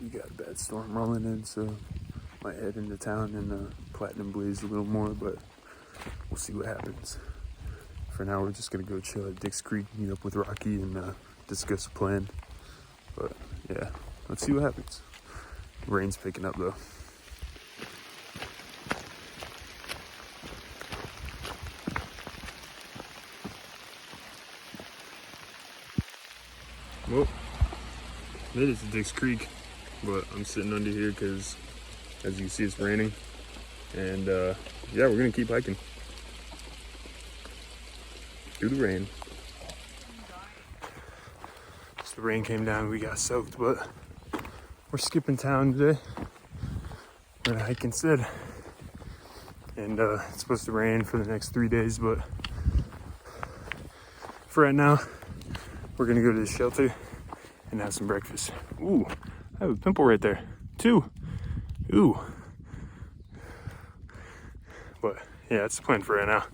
We got a bad storm rolling in, so might head into town and platinum blaze a little more, but we'll see what happens. For now, we're just gonna go chill at Dick's Creek, meet up with Rocky, and discuss a plan. But yeah, let's see what happens. Rain's picking up though. Well, made it to Dick's Creek, but I'm sitting under here because, as you can see, it's raining. And yeah, we're gonna keep hiking through the rain. So the rain came down, we got soaked, but we're skipping town today. We're gonna hike instead. And it's supposed to rain for the next 3 days, but for right now, we're gonna go to the shelter and have some breakfast. Ooh, I have a pimple right there. 2. Ooh. But yeah, that's the plan for right now.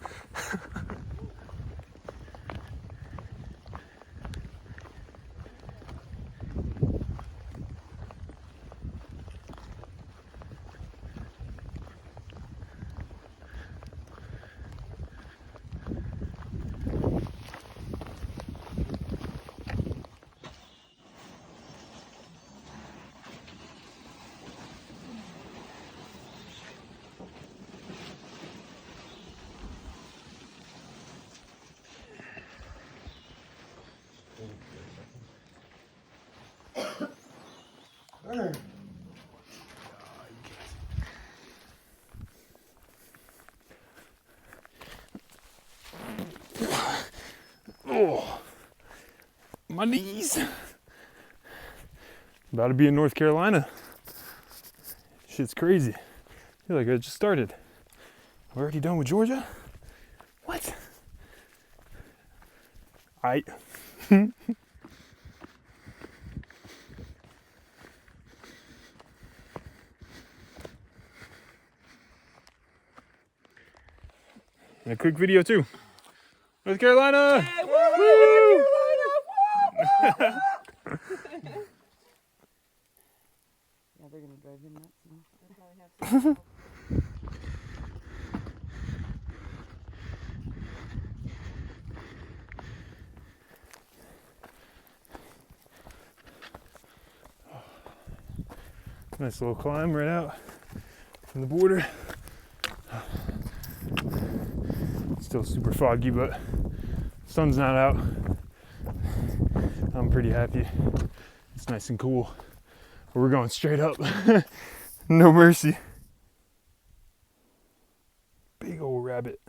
Oh, my knees. About to be in North Carolina. Shit's crazy. I feel like I just started. We're already done with Georgia? What? And a quick video too. North Carolina! Hey, woo! Woo! North Carolina! Woo! Yeah, they're gonna drive you nuts. They'll probably have some. Nice little climb right out from the border. Still super foggy, but sun's not out. I'm pretty happy. It's nice and cool. We're going straight up. No mercy. Big old rabbit.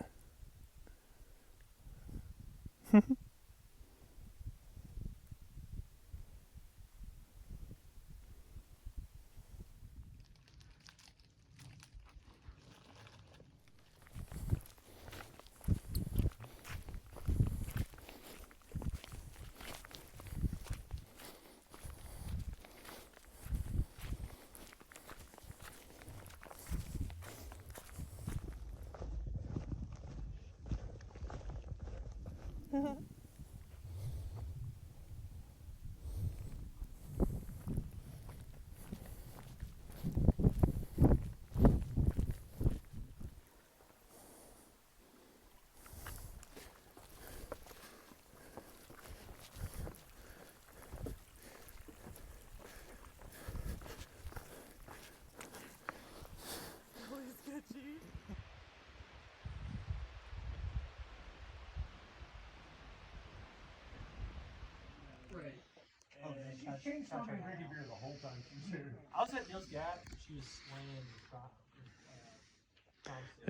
She changed from Grady Beer the whole time she's here. I was at Neil's Gap. She was laying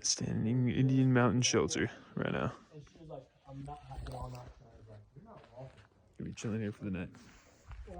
Standing Indian Mountain Shelter right now. and she was like, I'm not happy all night. So I was like, you're not welcome. Gonna be chilling here for the night. Yeah.